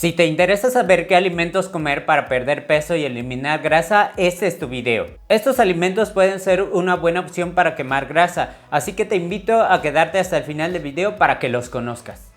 Si te interesa saber qué alimentos comer para perder peso y eliminar grasa, este es tu video. Estos alimentos pueden ser una buena opción para quemar grasa, así que te invito a quedarte hasta el final del video para que los conozcas.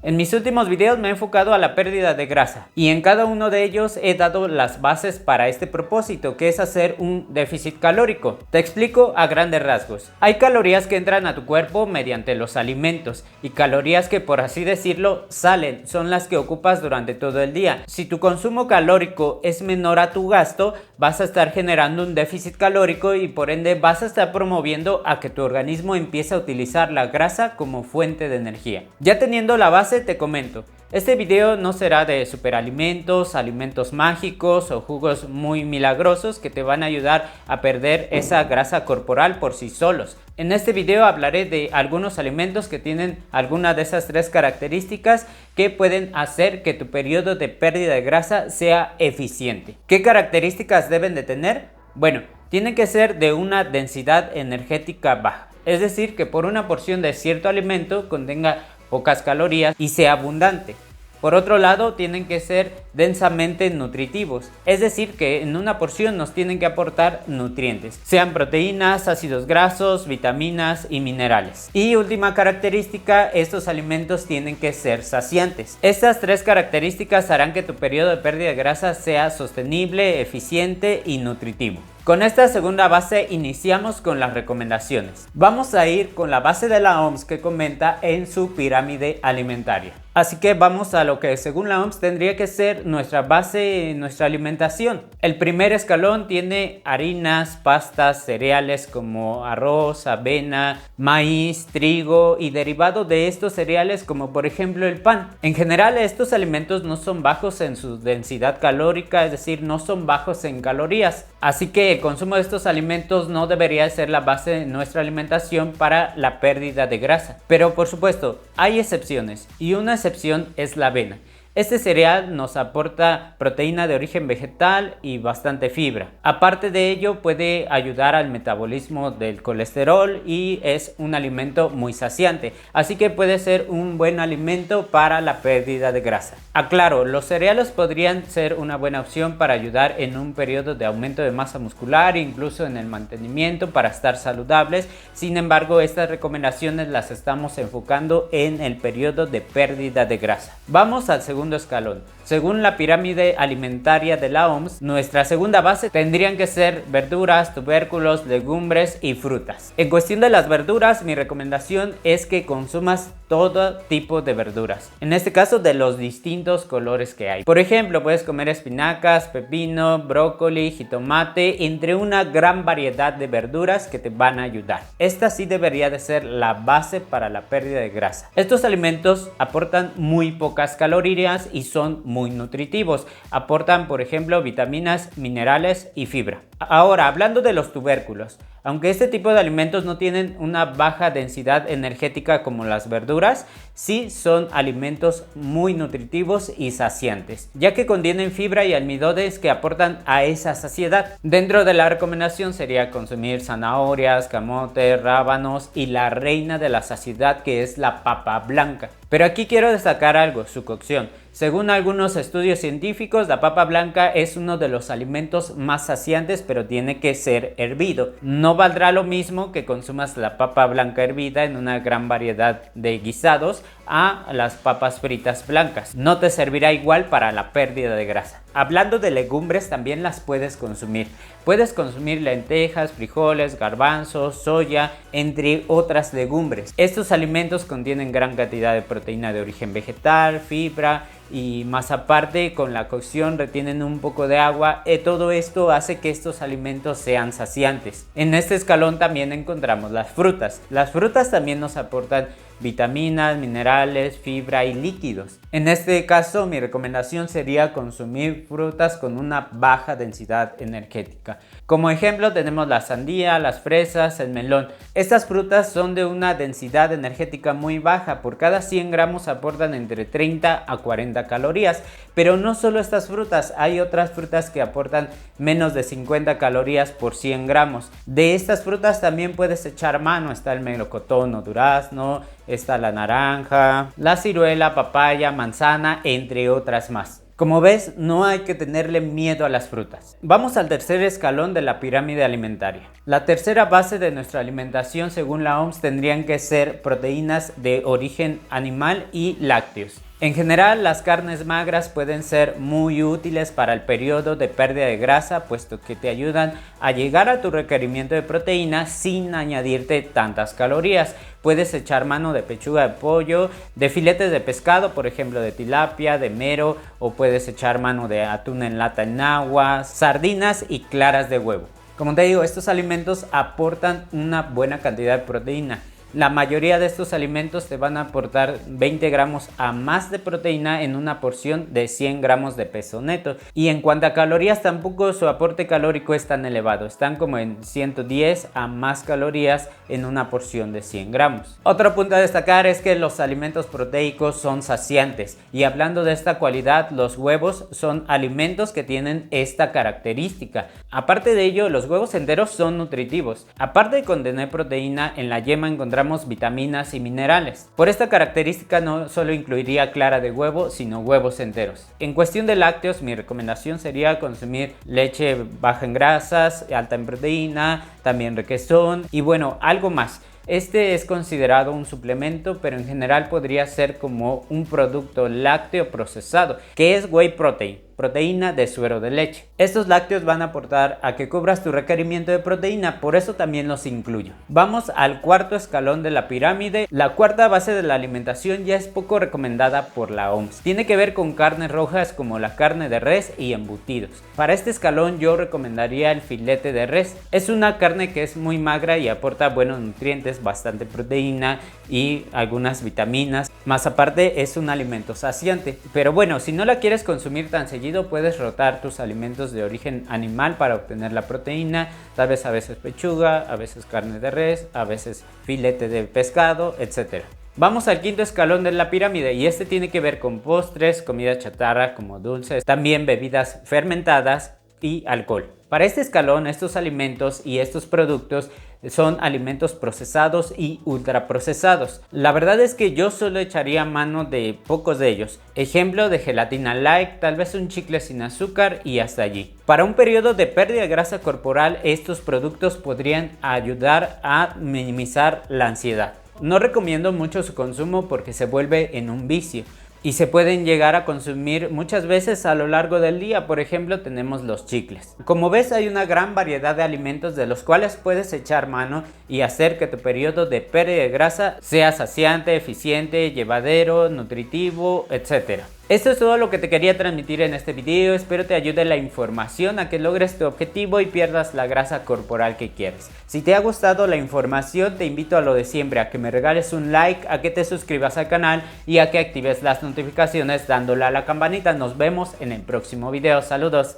En mis últimos videos me he enfocado a la pérdida de grasa y en cada uno de ellos he dado las bases para este propósito, que es hacer un déficit calórico. Te explico a grandes rasgos. Hay calorías que entran a tu cuerpo mediante los alimentos y calorías que, por así decirlo, salen, son las que ocupas durante todo el día. Si tu consumo calórico es menor a tu gasto, vas a estar generando un déficit calórico y por ende vas a estar promoviendo a que tu organismo empiece a utilizar la grasa como fuente de energía. Ya teniendo la base, te comento, este video no será de superalimentos, alimentos mágicos o jugos muy milagrosos que te van a ayudar a perder esa grasa corporal por sí solos. En este video hablaré de algunos alimentos que tienen alguna de esas tres características que pueden hacer que tu periodo de pérdida de grasa sea eficiente. ¿Qué características deben de tener? Bueno, tienen que ser de una densidad energética baja, es decir, que por una porción de cierto alimento contenga pocas calorías y sea abundante. Por otro lado, tienen que ser densamente nutritivos, es decir, que en una porción nos tienen que aportar nutrientes, sean proteínas, ácidos grasos, vitaminas y minerales. Y última característica, estos alimentos tienen que ser saciantes. Estas tres características harán que tu periodo de pérdida de grasa sea sostenible, eficiente y nutritivo. Con esta segunda base iniciamos con las recomendaciones. Vamos a ir con la base de la OMS que comenta en su pirámide alimentaria. Así que vamos a lo que según la OMS tendría que ser nuestra base en nuestra alimentación. El primer escalón tiene harinas, pastas, cereales como arroz, avena, maíz, trigo y derivado de estos cereales como por ejemplo el pan. En general estos alimentos no son bajos en su densidad calórica, es decir, no son bajos en calorías. Así que el consumo de estos alimentos no debería ser la base de nuestra alimentación para la pérdida de grasa. Pero por supuesto, hay excepciones y una excepción es la avena. Este cereal nos aporta proteína de origen vegetal y bastante fibra. Aparte de ello, puede ayudar al metabolismo del colesterol y es un alimento muy saciante. Así que puede ser un buen alimento para la pérdida de grasa. Aclaro, los cereales podrían ser una buena opción para ayudar en un periodo de aumento de masa muscular, incluso en el mantenimiento para estar saludables. Sin embargo, estas recomendaciones las estamos enfocando en el periodo de pérdida de grasa. Vamos al segundo escalón. Según la pirámide alimentaria de la OMS, nuestra segunda base tendrían que ser verduras, tubérculos, legumbres y frutas. En cuestión de las verduras, mi recomendación es que consumas todo tipo de verduras. En este caso, de los distintos colores que hay. Por ejemplo, puedes comer espinacas, pepino, brócoli, jitomate, entre una gran variedad de verduras que te van a ayudar. Esta sí debería de ser la base para la pérdida de grasa. Estos alimentos aportan muy pocas calorías y son muy nutritivos. Aportan, por ejemplo, vitaminas, minerales y fibra. Ahora, hablando de los tubérculos, aunque este tipo de alimentos no tienen una baja densidad energética como las verduras, sí son alimentos muy nutritivos y saciantes, ya que contienen fibra y almidones que aportan a esa saciedad. Dentro de la recomendación sería consumir zanahorias, camotes, rábanos y la reina de la saciedad, que es la papa blanca. Pero aquí quiero destacar algo, su cocción. Según algunos estudios científicos, la papa blanca es uno de los alimentos más saciantes, pero tiene que ser hervido. No valdrá lo mismo que consumas la papa blanca hervida en una gran variedad de guisados a las papas fritas blancas. No te servirá igual para la pérdida de grasa. Hablando de legumbres, también las puedes consumir. Puedes consumir lentejas, frijoles, garbanzos, soya, entre otras legumbres. Estos alimentos contienen gran cantidad de proteína de origen vegetal, fibra y más aparte con la cocción retienen un poco de agua. Todo esto hace que estos alimentos sean saciantes. En este escalón también encontramos las frutas. Las frutas también nos aportan vitaminas, minerales, fibra y líquidos. En este caso, mi recomendación sería consumir frutas con una baja densidad energética. Como ejemplo tenemos la sandía, las fresas, el melón. Estas frutas son de una densidad energética muy baja. Por cada 100 gramos aportan entre 30 a 40 calorías. Pero no solo estas frutas, hay otras frutas que aportan menos de 50 calorías por 100 gramos. De estas frutas también puedes echar mano. Está el melocotón o durazno, está la naranja, la ciruela, papaya, manzana, entre otras más. Como ves, no hay que tenerle miedo a las frutas. Vamos al tercer escalón de la pirámide alimentaria. La tercera base de nuestra alimentación, según la OMS, tendrían que ser proteínas de origen animal y lácteos. En general, las carnes magras pueden ser muy útiles para el periodo de pérdida de grasa, puesto que te ayudan a llegar a tu requerimiento de proteína sin añadirte tantas calorías. Puedes echar mano de pechuga de pollo, de filetes de pescado, por ejemplo de tilapia, de mero, o puedes echar mano de atún en lata en agua, sardinas y claras de huevo. Como te digo, estos alimentos aportan una buena cantidad de proteína. La mayoría de estos alimentos te van a aportar 20 gramos a más de proteína en una porción de 100 gramos de peso neto. Y en cuanto a calorías, tampoco su aporte calórico es tan elevado. Están como en 110 a más calorías en una porción de 100 gramos. Otro punto a destacar es que los alimentos proteicos son saciantes. Y hablando de esta cualidad, los huevos son alimentos que tienen esta característica. Aparte de ello, los huevos enteros son nutritivos. Aparte de contener proteína, en la yema encontramos vitaminas y minerales. Por esta característica no solo incluiría clara de huevo, sino huevos enteros. En cuestión de lácteos, mi recomendación sería consumir leche baja en grasas, alta en proteína, también requesón y bueno, algo más. Este es considerado un suplemento, pero en general podría ser como un producto lácteo procesado, que es whey protein, proteína de suero de leche. Estos lácteos van a aportar a que cubras tu requerimiento de proteína, por eso también los incluyo. Vamos al cuarto escalón de la pirámide. La cuarta base de la alimentación ya es poco recomendada por la OMS. Tiene que ver con carnes rojas como la carne de res y embutidos. Para este escalón yo recomendaría el filete de res. Es una carne que es muy magra y aporta buenos nutrientes, bastante proteína y algunas vitaminas. Más aparte es un alimento saciante. Pero bueno, si no la quieres consumir tan seguido, puedes rotar tus alimentos de origen animal para obtener la proteína, tal vez a veces pechuga, a veces carne de res, a veces filete de pescado, etc. Vamos al quinto escalón de la pirámide y este tiene que ver con postres, comida chatarra como dulces, también bebidas fermentadas y alcohol. Para este escalón, estos alimentos y estos productos son alimentos procesados y ultraprocesados. La verdad es que yo solo echaría mano de pocos de ellos. Ejemplo de gelatina light, tal vez un chicle sin azúcar y hasta allí. Para un periodo de pérdida de grasa corporal, estos productos podrían ayudar a minimizar la ansiedad. No recomiendo mucho su consumo porque se vuelve en un vicio. Y se pueden llegar a consumir muchas veces a lo largo del día. Por ejemplo, tenemos los chicles. Como ves, hay una gran variedad de alimentos de los cuales puedes echar mano y hacer que tu periodo de pérdida de grasa sea saciante, eficiente, llevadero, nutritivo, etc. Esto es todo lo que te quería transmitir en este video. Espero te ayude la información a que logres tu objetivo y pierdas la grasa corporal que quieres. Si te ha gustado la información, te invito a lo de siempre, a que me regales un like, a que te suscribas al canal y a que actives las notificaciones dándole a la campanita. Nos vemos en el próximo video. Saludos.